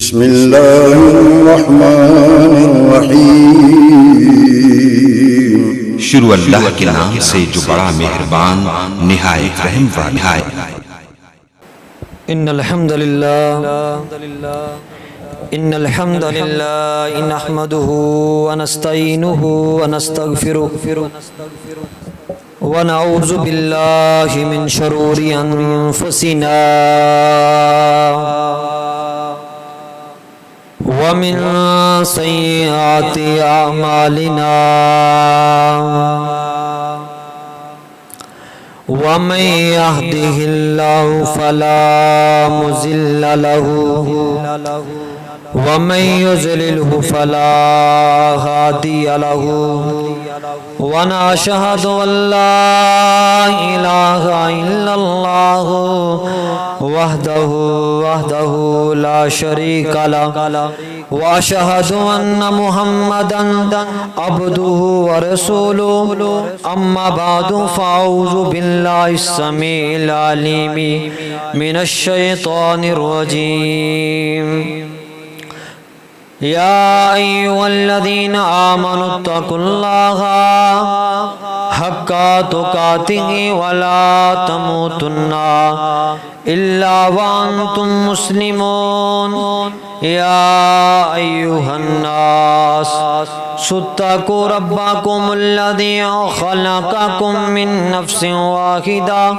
بسم اللہ الرحمن الرحیم۔ شروع اللہ کے نام سے جو بڑا مہربان نہایت رحم والا ہے۔ ان الحمد للہ نحمده ونستعینه ونستغفره ونعوذ باللہ من شرور انفسنا ومن سیئات اعمالنا ومن يهده الله فلا مضل له ومن يضلله فلا هادي له ونشهد أن لا إله إلا الله وحده لا شريك له وأشهد أن محمدا عبده ورسوله أما بعد فأعوذ بالله السميع العليم من الشيطان الرجيم يا أيها الذين آمنوا اتقوا الله حق تقاته ولا تموتن إلا وأنتم مسلمون يا أيها الناس اتقوا ربكم الذي خلقكم من نفس واحدة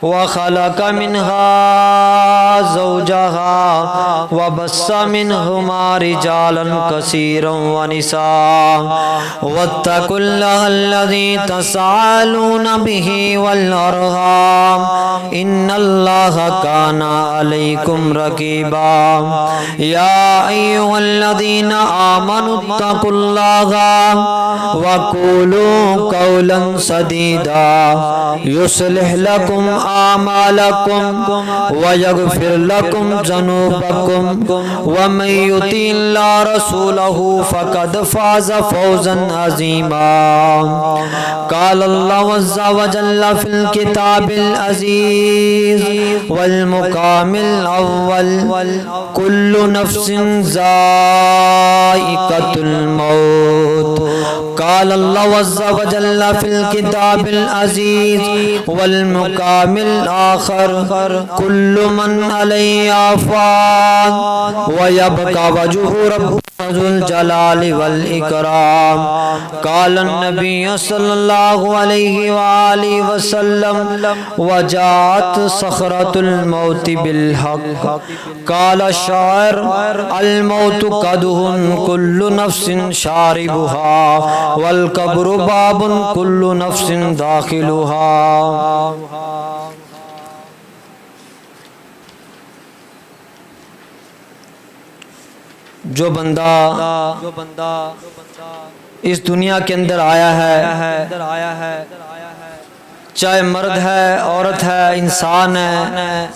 وخلق منها زوجها وبث منهما رجالا كثيرا ونساء واتقوا الله الذي تساءلون به والأرحام إن الله كان عليكم رقيبا يا أيها الذين آمنوا اتقوا الله وقولوا قولا سديدا يصلح لكم أعمالكم ويغفر لكم ذنوبكم ومن يطع الله رسوله فقد فاز فوزا عظيما قال الله عز وجل في الكتاب العزيز والمقام الأول كل نفس ذائقة الموت قال الله عز وجل في الكتاب العزيز والمقام الآخر كل من عليها فان ويبقى وجه ربك ذو الجلال والإكرام قال النبي صلى الله عليه وآله وسلم وجاءت صخرة الموت بالحق قال الشاعر الموت قدح كل نفس شاربها والقبر باب كل نفس داخلها جو بندہ اس دنیا کے اندر آیا ہے چاہے مرد ہے عورت ہے انسان ہے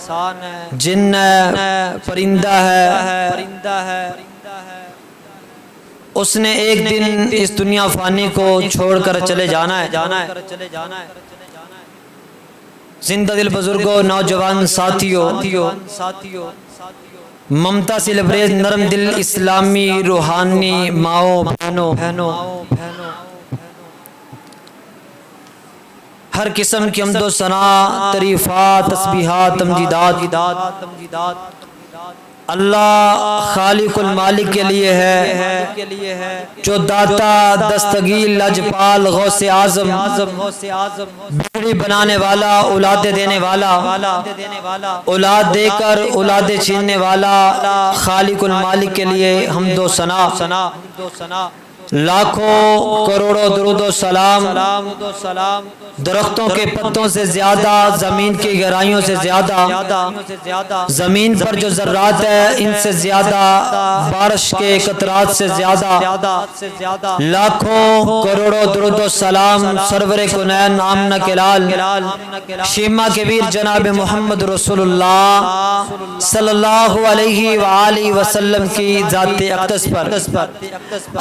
جن ہے پرندہ ہے اس نے ایک دن اس دنیا فانی کو چھوڑ کر چلے جانا ہے زندہ دل بزرگوں نوجوان ساتھیوں ممتا سے لبریز نرم دل اسلامی روحانی ماؤں بہنوں ہر قسم کی حمد و ثنا تعریفات تسبیحات تمجیدات اللہ خالق المالک کے لیے ہے جو داتا دستگیر لجپال غوث اعظم بیڑی بنانے والا اولاد دینے والا اولاد دے کر اولاد چھیننے والا خالق المالک کے لیے حمد و ثنا لاکھوں کروڑوں درود و سلام درختوں کے پتوں سے زیادہ زمین کی گہرائیوں سے زیادہ زمین پر جو ذرات ہے ان سے زیادہ بارش کے قطرات سے زیادہ لاکھوں کروڑوں درود و سلام سرور کنین آمنہ کے لال شیمہ کے ویر جناب محمد رسول اللہ صلی اللہ علیہ وآلہ وسلم کی ذات اقدس پر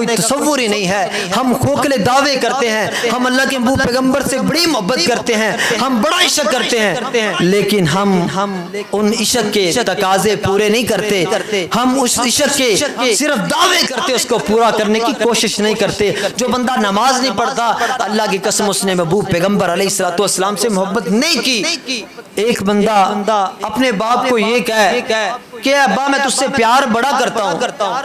کوئی تصور ہی نہیں ہے. ہم کھوکھلے دعوے کرتے ہیں, ہم اللہ کے محبوب پیغمبر سے بڑی محبت کرتے ہیں, ہم بڑا عشق کرتے ہیں, لیکن ہم ان عشق کے تقاضے پورے نہیں کرتے. ہم اس عشق کے صرف دعوے کرتے, اس کو پورا کرنے کی کوشش نہیں کرتے. جو بندہ نماز نہیں پڑھتا, اللہ کی قسم اس نے محبوب پیغمبر علیہ الصلوۃ والسلام سے محبت نہیں کی. ایک بندہ اپنے باپ کو یہ کہے کہ ابا میں تجھ سے پیار بڑا کرتا ہوں,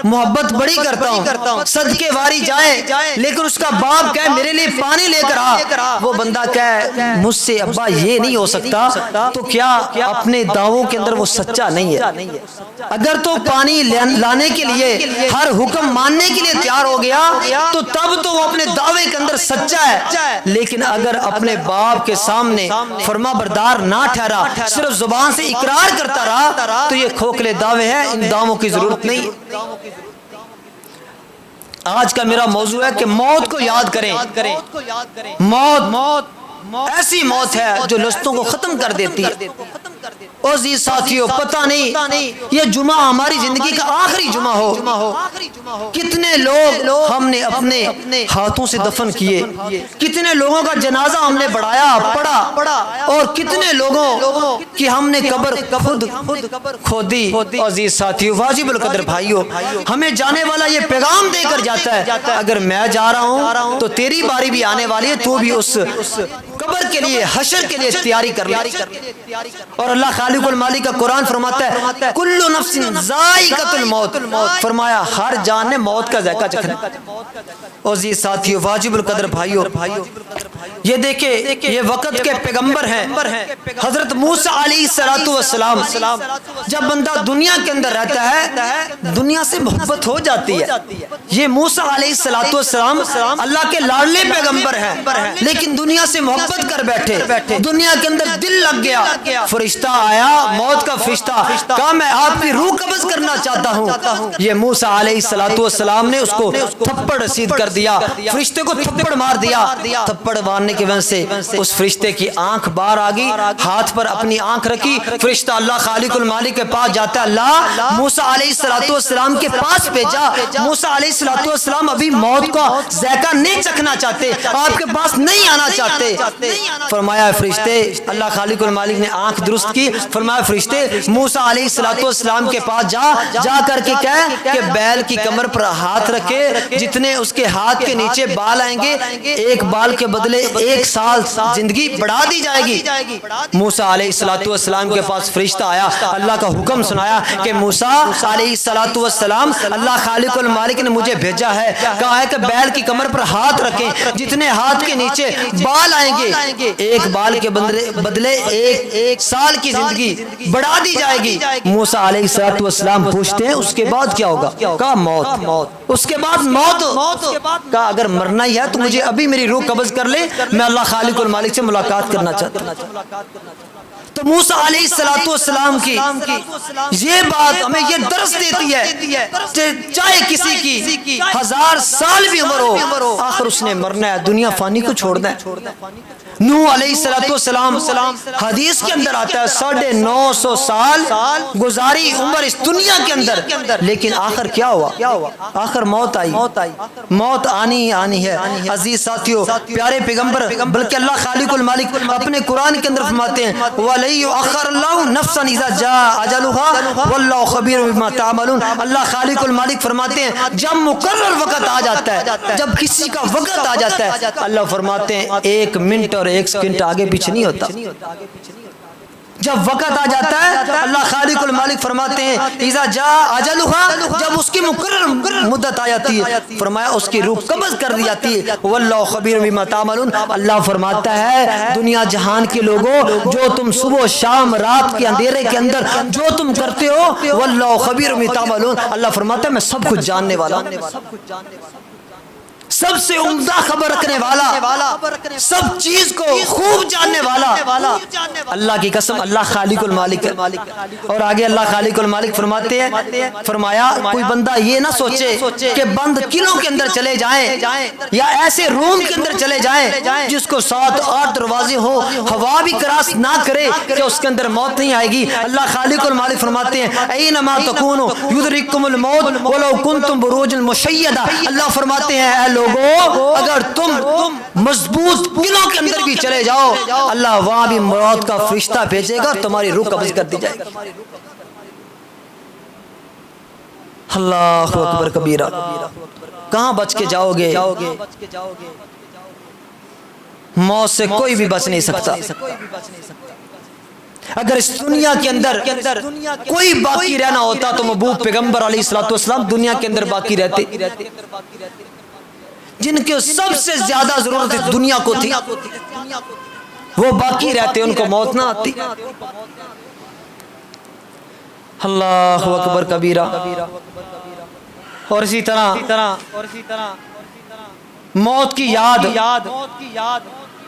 محبت بڑی کرتا ہوں, صدقے واری جائے, لیکن اس کا باپ کہے میرے لیے پانی لے کر آ. وہ بندہ کہے مجھ سے ابا یہ نہیں ہو سکتا, تو کیا اپنے دعووں کے اندر وہ سچا نہیں ہے؟ اگر تو پانی لانے کے لیے, ہر حکم ماننے کے لیے تیار ہو گیا, تو تب تو وہ اپنے دعوے کے اندر سچا ہے. لیکن اگر اپنے باپ کے سامنے فرما بردار نہ ٹھہرا, صرف زبان سے اقرار کرتا رہا, تو یہ کھوکھلے دعوے ہیں, ان دعووں کی ضرورت نہیں. آج کا میرا موضوع ہے کہ موت کو یاد کریں. موت ایسی موت ہے جو لذتوں کو ختم کر دیتی ہے. عزیز ساتھیوں, پتہ نہیں یہ جمعہ ہماری زندگی کا آخری جمعہ ہو. کتنے لوگ ہم نے اپنے ہاتھوں سے دفن کیے, کتنے لوگوں کا جنازہ ہم نے بڑھایا پڑھا, اور کتنے لوگوں کی ہم نے قبر خود کھودی. عزیز ساتھیوں, واجب القدر بھائیوں, ہمیں جانے والا یہ پیغام دے کر جاتا ہے, اگر میں جا رہا ہوں تو تیری باری بھی آنے والی ہے, تو بھی اس قبر کے لیے, حشر کے لیے تیاری کر لے. اور اللہ خالق المالک کا قرآن فرماتا ہے کل نفس ذائقۃ الموت, فرمایا ہر جان نے موت کا ذائقہ چکھنا. عزیز ساتھیوں, واجب القدر بھائیوں, یہ دیکھیں یہ وقت کے پیغمبر ہیں حضرت موسیٰ علیہ السلام. جب بندہ دنیا کے اندر رہتا ہے, دنیا سے محبت ہو جاتی ہے. یہ موسیٰ علیہ السلام اللہ کے لاڈلے پیغمبر ہیں, لیکن دنیا سے محبت کر بیٹھے, دنیا کے اندر دل لگ گیا. فرشتہ آیا, موت کا فرشتہ, کہا میں آپ کی روح قبض کرنا چاہتا ہوں. یہ موسیٰ علیہ السلام نے اس کو تھپڑ رسید کر دیا, فرشتے کو تھپڑ مار دیا. تھپڑ مارنے کی وجہ سے اس فرشتے کی آنکھ باہر آ گئی, ہاتھ پر اپنی آنکھ رکھی, فرشتہ اللہ خالق المالک کے پاس جاتا ہے, اللہ موسیٰ علیہ السلام کے پاس بھیجا. موسیٰ علیہ السلام ابھی موت کا ذائقہ نہیں چکھنا چاہتے, آپ کے پاس نہیں آنا چاہتے. فرمایا فرشتے, اللہ خالق المالک نے آنکھ درست کی, فرمایا فرشتے موسیٰ علیہ السلام کے پاس جا کر کے کہے کہ بیل کی کمر پر ہاتھ رکھے, جتنے اس کے ہاتھ کے نیچے بال آئیں گے, ایک بال کے بدلے 1 سال زندگی بڑھا دی جائے گی. موسیٰ علیہ السلام کے پاس فرشتہ آیا, اللہ کا حکم سنایا کہ موسیٰ علیہ السلام, اللہ خالق المالک نے مجھے بھیجا ہے, کہا ہے کہ بیل کی کمر پر ہاتھ رکھیں, جتنے ہاتھ کے نیچے بال آئیں گے, ایک بال کے بدلے 1 سال کی زندگی بڑھا دی جائے گی. موسیٰ علیہ السلام پوچھتے ہیں اس کے بعد کیا ہوگا؟ کہا موت. اس کے بعد موت. کہا اگر مرنا ہی ہے تو مجھے ابھی میری روح قبض کر لے, میں اللہ خالق المالک سے ملاقات کرنا چاہتا ہوں. تو موسیٰ علیہ السلام کی یہ بات ہمیں یہ درس دیتی ہے, چاہے کسی کی 1000 سال بھی عمر ہو, آخر اس نے مرنا ہے, دنیا فانی کو چھوڑنا ہے. نوح علیہ السلام حدیث کے اندر آتا ہے 950 سال گزاری عمر اس دنیا کے اندر, لیکن آخر کیا ہوا؟ آخر موت آئی. موت آنی ہے. عزیز ساتھیوں, پیارے پیغمبر بلکہ اللہ خالق المالک اپنے قرآن کے اندر فرماتے ہیں وَلَن يُؤَخِّرَ اللَّهُ نَفْسًا إِذَا جَاءَ أَجَلُهَا وَاللَّهُ خَبِيرٌ بِمَا تَعْمَلُونَ. اللہ خالق المالک فرماتے ہیں جب مقرر وقت آ جاتا ہے, جب کسی کا وقت آ جاتا ہے, اللہ فرماتے ہیں 1 منٹ اور 1 سیکنڈ آگے پیچھے نہیں ہوتا. جب وقت آ جاتا ہے, اللہ خالق المالک فرماتے ہیں اذا جاء اجلها, جب اس کی مقرر مدت آ جاتی ہے, فرمایا اس کی روح قبض کر دی جاتی ہے. واللہ خبیر بما تعملون, اللہ فرماتا ہے دنیا جہان کے لوگوں, جو تم صبح شام رات کے اندھیرے کے اندر جو تم کرتے ہو, واللہ خبیر بما تعملون, اللہ فرماتا ہے میں سب کچھ جاننے والا ہوں. سب سے عمدہ خبر رکھنے والا، سب چیز کو خوب جاننے والا، اللہ کی قسم اللہ خالق المالک ہے۔ اور آگے اللہ خالق المالک فرماتے ہیں، فرمایا کوئی بندہ یہ نہ سوچے کہ بند قلعوں کے اندر چلے جائیں یا ایسے روم کے اندر چلے جائیں جس کو 7-8 دروازے ہو، ہوا بھی کراس نہ کرے کہ اس کے اندر موت نہیں آئے گی۔ اللہ خالق المالک فرماتے ہیں اینما تکونوا یدرککم الموت ولو کنتم بروج مشیدہ۔ اللہ فرماتے ہیں اے لوگو اگر تم مضبوط قلعوں کے اندر بھی چلے جاؤ، اللہ وہاں بھی موت کا فرشتہ بھیجے گا اور تمہاری روح قبض کر دی جائے گی۔ اللہ اکبر کبیرہ، کہاں بچ کے جاؤ گے؟ موت سے کوئی بھی بچ نہیں سکتا۔ اگر اس دنیا کے اندر کوئی باقی رہنا ہوتا تو محبوب پیغمبر علیہ الصلوۃ والسلام دنیا کے اندر باقی رہتے، جن کے سب سے زیادہ ضرورت اس دنیا کو تھی وہ باقی رہتے، ان کو موت نہ آتی۔ اللہ اکبر کبیرہ۔ اور اسی طرح موت کی یاد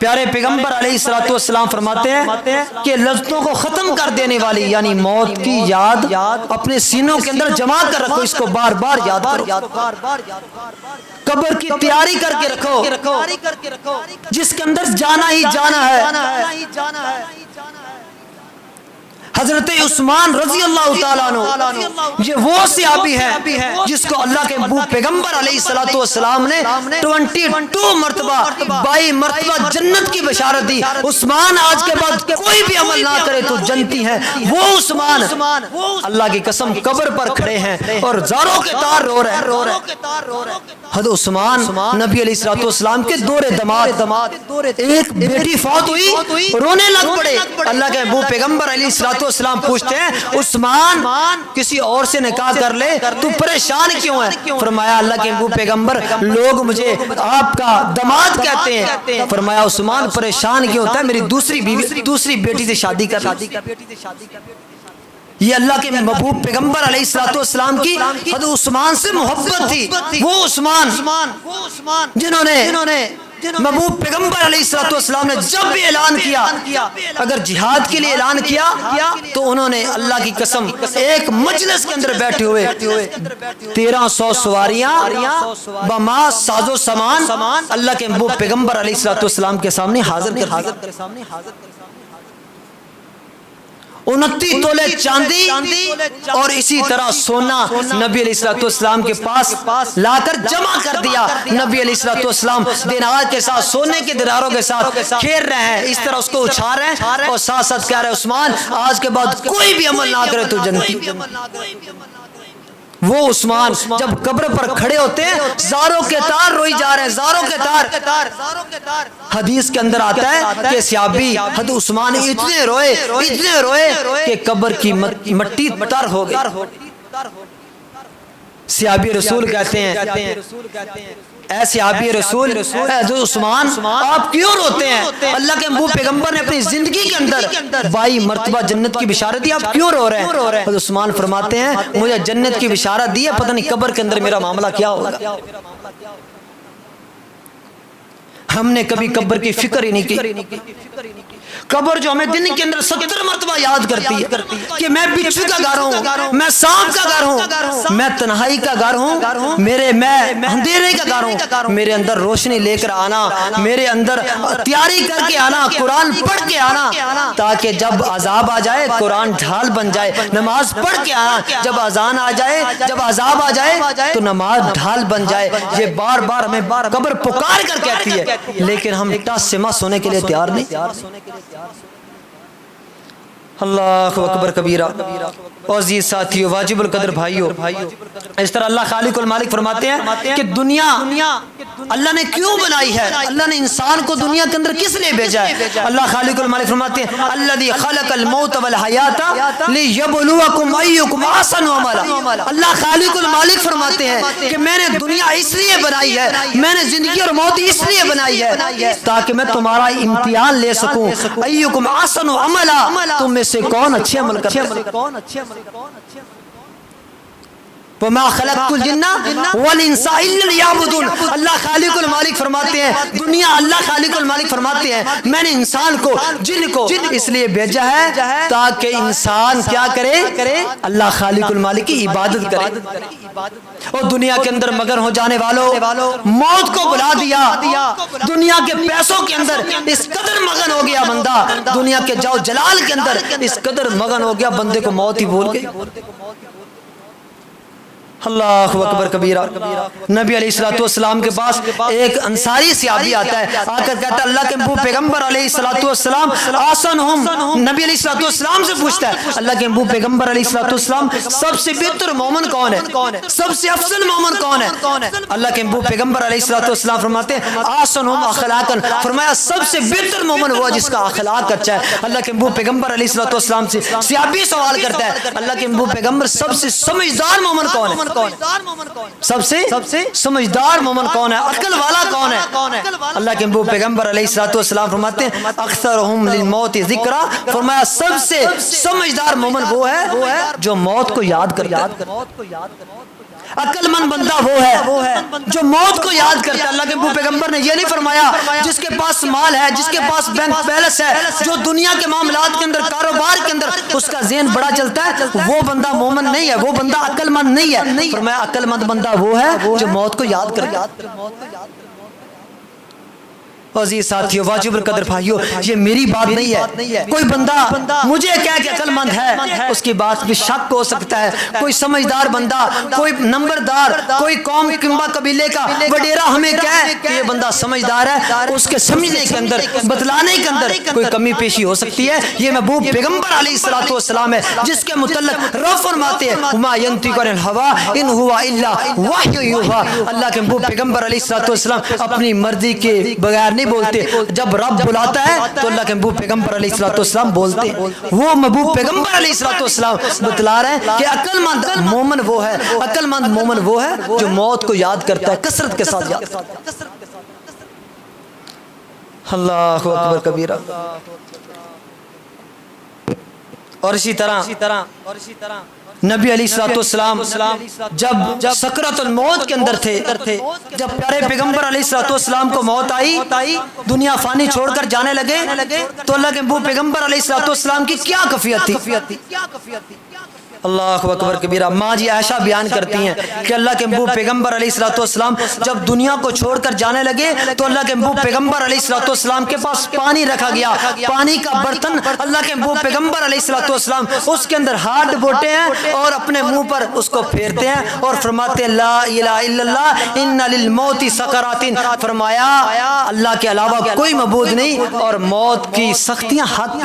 پیارے پیغمبر علیہ الصلوۃ والسلام فرماتے ہیں کہ لذتوں کو ختم کر دینے والی یعنی موت کی یاد اپنے سینوں کے اندر جمع کر رکھو، اس کو بار بار یاد کرو، قبر کی تیاری کر کے رکھو، جس کے اندر جانا ہی جانا ہے۔ حضرت عثمان رضی اللہ تعالیٰ عنہ یہ وہ صحابی ہے جس کو اللہ کے محبوب پیغمبر علیہ الصلوۃ والسلام نے 22 مرتبہ 22 مرتبہ جنت کی بشارت دی۔ عثمان آج کے بعد کوئی بھی عمل نہ کرے تو جنتی ہے۔ وہ عثمان اللہ کی قسم قبر پر کھڑے ہیں اور زاروں کے تار رو رہے ہیں۔ حضرت عثمان نبی علیہ الصلوۃ والسلام کے دور دماد، ایک بیٹی فوت ہوئی، رونے لگ پڑے۔ اللہ کے محبوب پیغمبر علیہ الصلوۃ والسلام پوچھتے ہیں عثمان کسی اور سے نکاح کر لے، تو پریشان کیوں ہے؟ فرمایا اللہ کے محبوب پیغمبر لوگ مجھے آپ کا دماد کہتے ہیں۔ فرمایا عثمان پریشان کیوں ہوتا ہے؟ میری دوسری بیٹی سے شادی کر۔ یہ اللہ کے محبوب پیغمبر علیہ الصلوۃ والسلام کی حضرت عثمان سے محبت تھی۔ وہ عثمان جنہوں نے محبوب پیغمبر علیہ الصلوۃ والسلام نے جب بھی اعلان کیا اگر جہاد کے لیے اعلان کیا تو انہوں نے اللہ کی قسم ایک مجلس کے اندر بیٹھے ہوئے 1300 سواریاں بما ساز و سامان اللہ کے محبوب پیغمبر علیہ الصلوۃ والسلام کے سامنے حاضر کر دی۔ 29 تولے چاندی اور اسی طرح سونا نبی علیہ الصلوۃ والسلام کے پاس لا کر جمع کر دیا۔ نبی علیہ الصلوۃ والسلام دینار کے ساتھ سونے کے دیناروں کے ساتھ کھیل رہے ہیں، اس طرح اس کو اچھال رہے ہیں اور ساتھ ساتھ کہہ رہے عثمان آج کے بعد کوئی بھی عمل نہ کرے تو جنتی۔ وہ عثمان جب قبر پر کھڑے ہوتے ہیں زاروں کے تار روئی جا رہے ہیں، زاروں کے تار۔ حدیث کے اندر آتا ہے کہ صحابی حضرت عثمان اتنے روئے کہ قبر کی مٹی تر ہو گئی۔ صحابی رسول کہتے ہیں اے صحابی رسول حضرت عثمان آپ کیوں روتے ہیں؟ اللہ کے محبوب پیغمبر نے اپنی زندگی کے اندر 22 مرتبہ جنت کی بشارت دی، آپ کیوں رو رہے ہیں؟ حضرت عثمان فرماتے ہیں مجھے جنت کی بشارت دی ہے، پتہ نہیں قبر کے اندر میرا معاملہ کیا ہوگا۔ ہم نے کبھی قبر کی فکر ہی نہیں کی۔ قبر جو ہمیں دن کے اندر 70 مرتبہ یاد کرتی ہے کہ میں بچھو کا گھر ہوں، میں سانپ کا گھر ہوں، میں تنہائی کا گھر ہوں، میں اندھیرے کا گھر ہوں۔ میرے اندر روشنی لے کر آنا، میرے اندر تیاری کر کے آنا، قرآن پڑھ کے آنا تاکہ جب عذاب آ جائے قرآن ڈھال بن جائے، نماز پڑھ کے آنا جب اذان آ جائے، جب عذاب آ جائے تو نماز ڈھال بن جائے۔ یہ بار بار ہمیں قبر پکار کر کہتی ہے لیکن ہم ٹس سے مس ہونے کے لیے تیار نہیں۔ اللہ اکبر کبیرہ۔ اور عزیز ساتھیو واجب القدر بھائیو، اس طرح اللہ خالق المالک فرماتے ہیں کہ دنیا اللہ نے کیوں بنائی ہے، اللہ نے انسان کو دنیا کے اندر کس لیے بھیجا ہے؟ اللہ خالق المالک فرماتے ہیں الذی خلق الموت والحیات لیبلوکم ایکم احسن عملا۔ اللہ خالق المالک فرماتے ہیں کہ میں نے دنیا اس لیے بنائی ہے، میں نے زندگی اور موت اس لیے بنائی ہے تاکہ میں تمہارا امتحان لے سکوں۔ ایکم احسن عملا، تم میں سے کون اچھے عمل کرتا ہے۔ وما خلقت الجن والانس الا ليعبدون. اللہ خالق المالک فرماتے ہیں, دنیا اللہ خالق المالک فرماتے ہیں میں نے انسان کو جن کو اس لیے بھیجا ہے تاکہ انسان کیا کرے, اللہ خالق المالک کی عبادت کرے. اور دنیا کے اندر مگن ہو جانے والوں, موت کو بلا دیا. دنیا کے پیسوں کے اندر اس قدر مگن ہو گیا بندہ, دنیا کے جاؤ جلال کے اندر اس قدر مگن ہو گیا بندے کو موت ہی بھول گئی. اللہ اکبر کبیرہ. نبی علیہ الصلوۃ والسلام کے پاس ایک انصاری صحابی آتا ہے, آ کر کہتا ہے اللہ کے محبوب پیغمبر علیہ الصلوۃ والسلام آسنہم. نبی علیہ الصلوۃ والسلام سے پوچھتا ہے اللہ کے محبوب پیغمبر علیہ الصلوۃ والسلام سب سے بہتر مومن کون ہے, سب سے افضل مومن کون ہے؟ اللہ کے محبوب پیغمبر علیہ الصلوۃ والسلام فرماتے ہیں آسنہم اخلاقا, فرمایا سب سے بہتر مومن وہ جس کا اخلاق اچھا ہے. اللہ کے محبوب پیغمبر علیہ الصلوۃ والسلام سے صحابی سوال کرتا ہے اللہ کے محبوب پیغمبر سب سے سمجھدار مومن کون ہے, سب سے سمجھدار مومن کون ہے, عقل والا کون ہے؟ اللہ کے محبوب پیغمبر علیہ الصلوۃ والسلام فرماتے ہیں اکثرہم للموت ذکرا, فرمایا سب سے سمجھدار مومن وہ ہے جو موت کو یاد کرتا ہے. عقل مند بندہ وہ ہے جو موت کو یاد کرتا ہے. اللہ کے محبوب پیغمبر نے یہ نہیں فرمایا جس کے پاس مال ہے, جس کے پاس بینک بیلنس ہے, جو دنیا کے معاملات کے اندر کاروبار کے اندر اس کا ذہن بڑا چلتا ہے, وہ بندہ مومن نہیں ہے, وہ بندہ عقل مند نہیں ہے. فرمایا عقل مند بندہ وہ ہے جو موت کو یاد کرتا ہے. عزیز ساتھیو, واجب القدر بھائیو, یہ میری بات نہیں ہے. کوئی بندہ مجھے کہہ کہ عقل مند ہے, اس کی بات بھی شک ہو سکتا ہے. کوئی سمجھدار بندہ, کوئی نمبردار, کوئی قوم کنبا قبیلے کا وڈیرا ہمیں کہے کہ یہ بندہ سمجھدار ہے, اس کے سمجھنے کے اندر, بتلانے کے اندر کوئی کمی پیشی ہو سکتی ہے. یہ محبوب پیغمبر علیہ الصلوۃ والسلام ہے جس کے متعلق رب فرماتے ہیں وما ينطق عن الهوى ان هو الا وحی یوحى. اللہ کے محبوب پیغمبر علیہ الصلوۃ والسلام اپنی مرضی کے بغیر نہیں بولتے, جب رب بلاتا ہے تو اللہ کے محبوب پیغمبر علیہ الصلوۃ والسلام بولتے ہیں. وہ محبوب پیغمبر علیہ الصلوۃ والسلام بتلا رہے ہیں کہ عقل مند مومن وہ ہے, عقل مند مومن وہ ہے جو موت کو یاد کرتا ہے, کثرت کے ساتھ یاد کرتا ہے. اللہ اکبر کبیرہ. اور اسی طرح نبی علیہ الصلوۃ والسلام جب سکرۃ الموت کے اندر تھے, جب پیارے پیغمبر علیہ الصلوۃ والسلام کو موت آئی, دنیا فانی چھوڑ کر جانے لگے, تو اللہ کے محبوب پیغمبر علیہ الصلوۃ والسلام کی کیا کیفیت تھی؟ اللہ اکبر کبیرہ. ماں جی عائشہ بیان کرتی ہیں کہ اللہ کے محبوب پیغمبر علیہ الصلوۃ والسلام جب دنیا کو چھوڑ کر جانے لگے تو اللہ کے محبوب پیغمبر علیہ الصلوۃ والسلام کے پاس پانی رکھا گیا, پانی کا برتن. اللہ کے محبوب پیغمبر علیہ الصلوۃ والسلام اس کے اندر ہاتھ ڈبوتے ہیں اور اپنے منہ پر اس کو پھیرتے ہیں اور فرماتے ہیں لا الہ الا اللہ ان للموت سکرات. فرمایا اللہ کے علاوہ کوئی معبود نہیں اور موت کی سختیاں ہاتھ.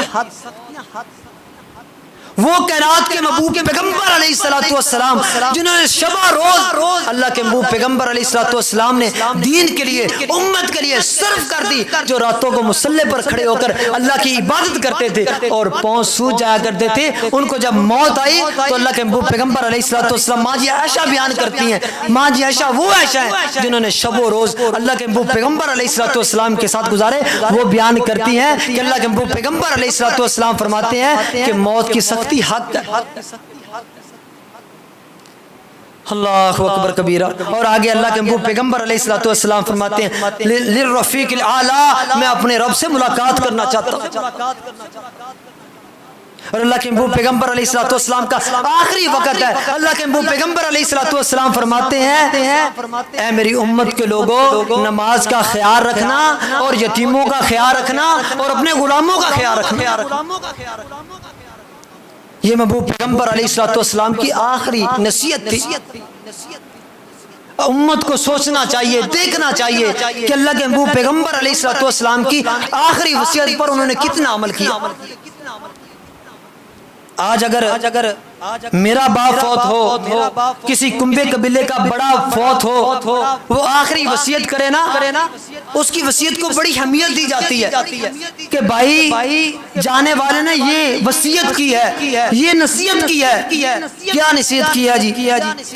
وہ کائنات کے محبوب پیغمبر علیہ الصلوۃ والسلام جنہوں نے شب روز اللہ کے محبوب پیغمبر علیہ الصلوۃ والسلام نے دین کے لیے, امت کے لیے صرف کر دی, جو راتوں کو مصلی پر کھڑے ہو کر اللہ کی عبادت کرتے تھے اور پاؤں سوج جایا کرتے تھے. ان کو جب موت آئی تو اللہ کے محبوب پیغمبر علیہ الصلوۃ والسلام, ماں جی عائشہ بیان کرتی ہیں, ماں جی عائشہ وہ عائشہ ہیں جنہوں نے شب و روز اللہ کے محبوب پیغمبر علیہ الصلوۃ والسلام کے ساتھ گزارے. وہ بیان کرتی ہیں کہ اللہ کے محبوب پیغمبر علیہ الصلوۃ والسلام فرماتے ہیں کہ موت کی سختی حق ہے. اللہ اکبر کبیرہ. اور آگے اللہ کے محبوب پیغمبر علیہ الصلوۃ والسلام فرماتے ہیں للرفیق الاعلی, میں اپنے رب سے ملاقات کرنا چاہتا ہوں. اور اللہ کے محبوب پیغمبر علیہ الصلوۃ والسلام کا آخری وقت ہے. اللہ کے محبوب پیغمبر علیہ الصلوۃ والسلام فرماتے ہیں اے میری امت کے لوگوں, نماز کا خیال رکھنا اور یتیموں کا خیال رکھنا اور اپنے غلاموں کا خیال رکھنا. یہ محبوب پیغمبر علیہ الصلوۃ والسلام کی آخری نصیحت تھی. امت کو سوچنا چاہیے, دیکھنا چاہیے کہ اللہ کے محبوب پیغمبر علیہ الصلوۃ والسلام کی آخری وصیت پر انہوں نے کتنا عمل کیا. آج اگر میرا باپ فوت ہو, کسی کنبے قبیلے کا بڑا فوت ہو, وہ آخری وصیت کرے نا, اس کی وصیت کو بڑی اہمیت دی جاتی ہے کہ بھائی جانے والے نے یہ وصیت کی ہے, یہ نصیحت کی ہے. کیا نصیحت کی ہے جی؟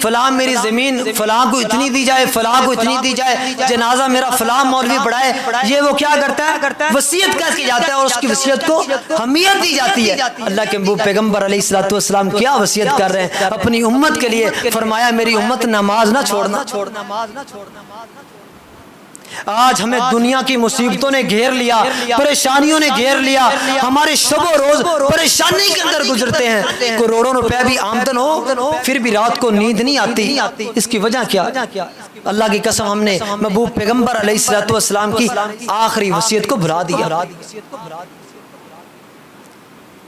فلاں میری زمین فلاں کو اتنی دی جائے, فلاں کو اتنی دی جائے, جنازہ میرا فلاں مولوی پڑھائے. یہ وہ کیا کرتا ہے؟ وصیت کر کے جاتا ہے اور اس کی وصیت کو اہمیت دی جاتی ہے. اللہ کے محبوب پیغمبر علیہ الصلوۃ والسلام کیا وصیت کر رہے ہیں اپنی امت کے لیے. فرمایا میری امت نماز نہ چھوڑنا. آج ہمیں دنیا کی مصیبتوں نے گھیر لیا, پریشانیوں نے گھیر لیا, ہمارے شب و روز پریشانی کے اندر گزرتے ہیں. کروڑوں روپے بھی آمدن ہو پھر بھی رات کو نیند نہیں آتی. اس کی وجہ کیا؟ اللہ کی قسم ہم نے محبوب پیغمبر علیہ الصلوۃ والسلام کی آخری وصیت کو بھلا دیا.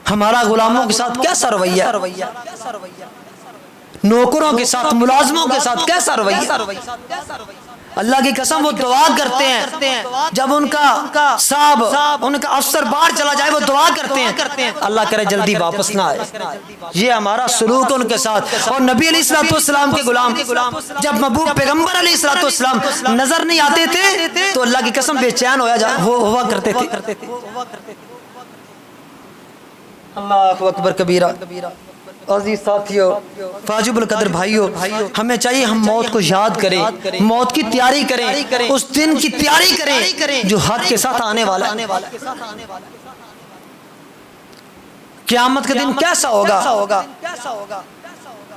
ہمارا غلاموں کے ساتھ کیسا رویہ, نوکروں کے ساتھ, ملازموں کے ساتھ کیسا رویہ. اللہ کی قسم وہ دعا کرتے ہیں جب ان کا صاحب ان کا افسر باہر چلا جائے وہ دعا کرتے ہیں اللہ کرے جلدی واپس نہ آئے. یہ ہمارا سلوک ان کے ساتھ. اور نبی علیہ الصلوۃ والسلام کے غلام جب محبوب پیغمبر علیہ الصلوۃ والسلام نظر نہیں آتے تھے تو اللہ کی قسم بے چین ہوا کرتے تھے. اللہ اکبر کبیرہ. عزیز ساتھیو, واجب القدر بھائیو, ہمیں چاہیے ہم موت کو یاد کریں, موت کی تیاری کریں, اس دن کی تیاری کریں جو حق کے ساتھ آنے والا ہے. قیامت کا دن کیسا ہوگا؟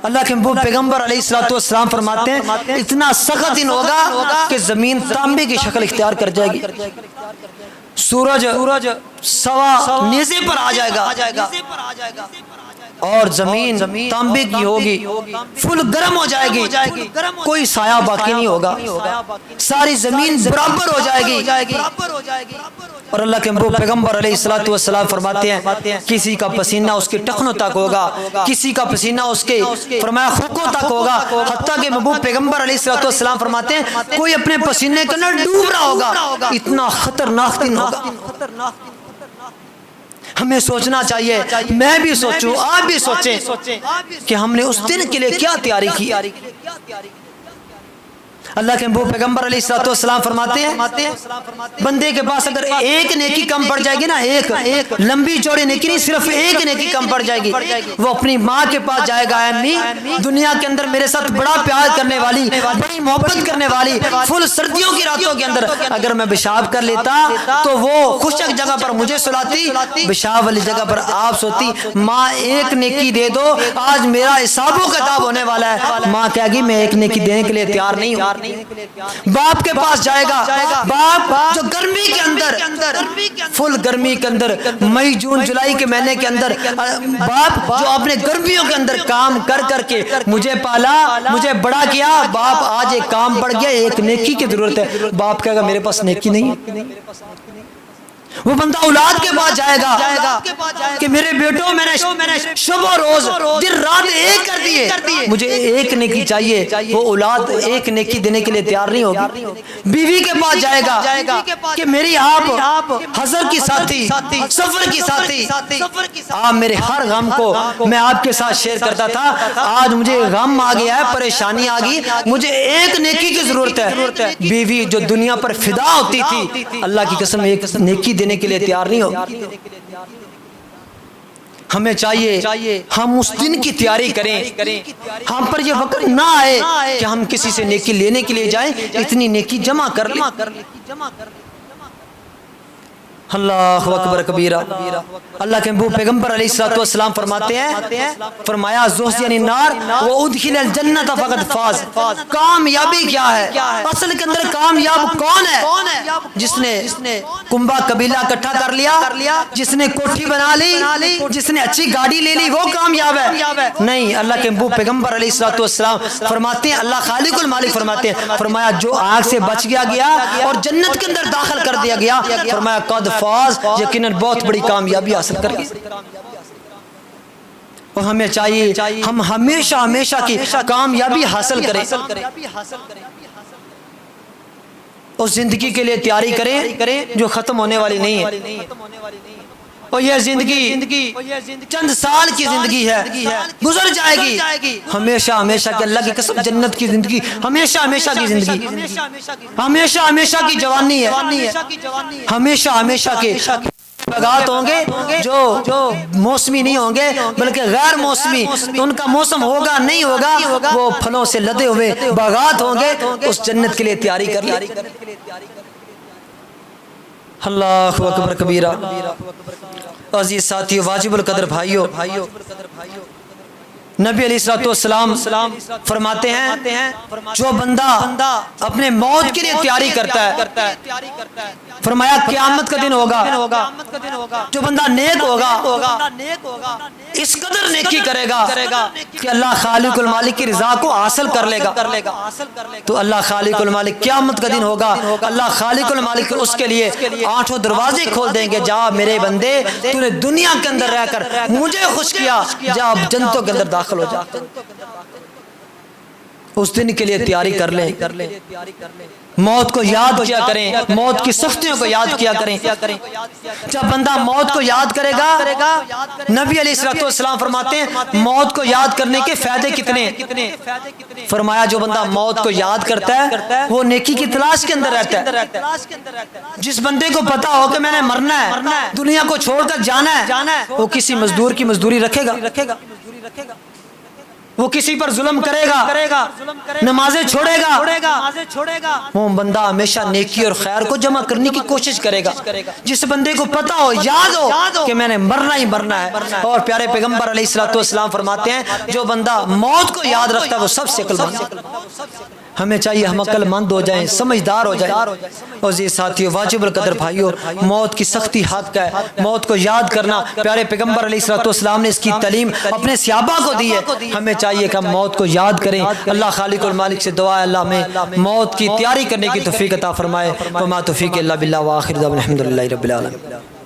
اللہ کے محبوب پیغمبر علیہ الصلوۃ والسلام فرماتے ہیں اتنا سخت دن ہوگا کہ زمین تانبے کی شکل اختیار کر جائے گی, سورج سوا نیزے پر آ جائے گا اور زمین تانبے کی ہوگی, فل گرم ہو جائے گی, کوئی سایہ باقی نہیں ہوگا, ساری زمین برابر ہو جائے گی. اور اللہ کے محبوب پیغمبر علیہ الصلوۃ والسلام فرماتے ہیں کسی کا پسینہ اس کے ٹخنوں تک ہوگا, کسی کا پسینہ اس کے فرمایا خکوں تک ہوگا, حتیٰ کہ محبوب پیغمبر علیہ الصلوۃ والسلام فرماتے ہیں کوئی اپنے پسینے کے اندر ڈوب رہا ہوگا. اتنا خطرناک دن ہوگا. ہمیں سوچنا چاہیے, میں بھی سوچوں, آپ بھی سوچیں کہ ہم نے اس دن کے لیے کیا تیاری کی. اللہ کے محبوب پیغمبر علیہ الصلوۃ والسلام فرماتے ہیں بندے کے پاس اگر ایک نیکی کم پڑ جائے گی نا, ایک لمبی چوڑی نیکی نہیں, صرف ایک نیکی کم پڑ جائے گی, وہ اپنی ماں کے پاس جائے گا, امی دنیا کے اندر میرے ساتھ بڑا پیار کرنے والی, بڑی محبت کرنے والی, فل سردیوں کی راتوں کے اندر اگر میں پیشاب کر لیتا تو وہ خشک جگہ پر مجھے سلاتی, پیشاب والی جگہ پر آپ سوتی. ماں ایک نیکی دے دو, آج میرا حساب و کتاب ہونے والا ہے. ماں کہے گی میں ایک نیکی دینے کے لیے تیار نہیں ہوں. باپ کے پاس جائے گا, باپ جو گرمی کے اندر, فل گرمی کے اندر, مئی جون جولائی کے مہینے کے اندر, باپ جو اپنے گرمیوں کے اندر کام کر کے مجھے پالا, مجھے بڑا کیا, باپ آج ایک کام پڑ گیا, ایک نیکی کی ضرورت ہے, باپ کہے گا میرے پاس نیکی نہیں ہے. وہ بندہ اولاد کے پاس جائے گا کہ میرے بیٹوں میں نے شب و روز دن رات ایک کر دیے, مجھے ایک نیکی چاہیے. وہ اولاد ایک نیکی دینے کے لیے تیار نہیں ہوگی. بیوی کے پاس جائے گا کہ میری آپ حضر کی ساتھی, سفر کی ساتھی, آپ میرے ہر غم کو میں آپ کے ساتھ شیئر کرتا تھا, آج مجھے غم آ گیا ہے, پریشانی آ گئی, مجھے ایک نیکی کی ضرورت ہے. بیوی جو دنیا پر فدا ہوتی تھی, اللہ کی قسم ایک نیکی دینے کے لیے تیار نہیں ہوگی. ہمیں چاہیے ہم اس دن کی تیاری کریں, ہم پر یہ وقت نہ آئے کہ ہم کسی سے نیکی لینے کے لیے جائیں, اتنی نیکی جمع کر لیں. اللہ اکبر کبیرہ. اللہ کے محبوب پیغمبر علیہ الصلوۃ والسلام فرماتے ہیں, فرمایا زحزح النار وادخل الجنۃ فقد فاز. کامیابی کیا ہے؟ اصل کے اندر کامیاب کون ہے؟ جس نے کنبہ قبیلہ اکٹھا کر لیا, جس نے کوٹھی بنا لی, جس نے اچھی گاڑی لے لی, وہ کامیاب ہے؟ نہیں. اللہ کے محبوب پیغمبر علیہ الصلوۃ والسلام فرماتے ہیں, اللہ خالق المالک فرماتے ہیں, فرمایا جو آگ سے بچ گیا اور جنت کے اندر داخل کر دیا گیا, فرمایا قد فاز, یقیناً بہت بڑی کامیابی حاصل کر گئی. اور ہمیں چاہیے ہم ہمیشہ کی کامیابی حاصل کریں, اور زندگی کے لیے تیاری کریں جو ختم ہونے والی نہیں ہے. اور یہ زندگی چند سال کی زندگی ہے, گزر جائے گی. ہمیشہ کی اللہ کی قسم جنت کی زندگی, ہمیشہ کی زندگی, ہمیشہ کی جوانی ہے, ہمیشہ کے باغات ہوں گے جو موسمی نہیں ہوں گے بلکہ غیر موسمی, ان کا موسم ہوگا نہیں ہوگا, وہ پھلوں سے لدے ہوئے باغات ہوں گے. اس جنت کے لیے تیاری کر لیں. اللہ اکبر کبیرہ. عزیز ساتھیو, واجب القدر بھائیو, نبی علیہ الصلوۃ والسلام فرماتے ہیں جو بندہ اپنے موت کے لیے تیاری کرتا ہے، فرمایا قیامت کا دن ہوگا جو بندہ نیک ہوگا اس قدر نیکی کرے گا کہ اللہ خالق المالک کی رضا کو حاصل کر لے گا، تو اللہ خالق المالک قیامت کا دن ہوگا، اللہ خالق المالک اس کے لیے 8 دروازے کھول دیں گے، جا میرے بندے تو نے دنیا کے اندر رہ کر مجھے خوش کیا، جا اب جنتوں کے اندر داخل ہو جا۔ اس دن کے لیے تیاری کر لیں، موت کو یاد کیا کریں، موت کی سختیوں کو یاد کیا کریں۔ جب بندہ موت کو یاد کرے گا، نبی علیہ الصلوۃ والسلام فرماتے ہیں موت کو یاد کرنے کے فائدے کتنے؟ فرمایا جو بندہ موت کو یاد کرتا ہے وہ نیکی کی تلاش کے اندر رہتا ہے۔ جس بندے کو پتا ہو کہ میں نے مرنا ہے، دنیا کو چھوڑ کر جانا ہے، وہ کسی مزدور کی مزدوری رکھے گا، وہ کسی پر ظلم کرے گا، نمازیں چھوڑے گا، وہ بندہ ہمیشہ نیکی اور خیر کو جمع کرنے کی کوشش کرے گا۔ جس بندے کو پتا ہو، یاد ہو کہ میں نے مرنا ہی مرنا ہے، اور پیارے پیغمبر علیہ الصلوۃ والسلام فرماتے ہیں جو بندہ موت کو یاد رکھتا ہے وہ سب سے عقل مند ہے۔ ہمیں چاہیے ہم عقل مند ہو جائیں، سمجھدار ہو جائیں۔ اور یہ ساتھیو، واجب القدر بھائیو، موت کی سختی حق کا ہے، موت کو یاد کرنا پیارے پیغمبر علیہ الصلوۃ والسلام نے اس کی تعلیم اپنے صحابہ کو دی ہے۔ ہمیں چاہیے کہ ہم موت کو یاد کریں۔ اللہ خالق المالک سے دعا ہے اللہ ہمیں موت کی تیاری کرنے کی توفیق عطا فرمائے۔ وما توفیق الا باللہ، وآخر دعوانا الحمدللہ رب العالمین۔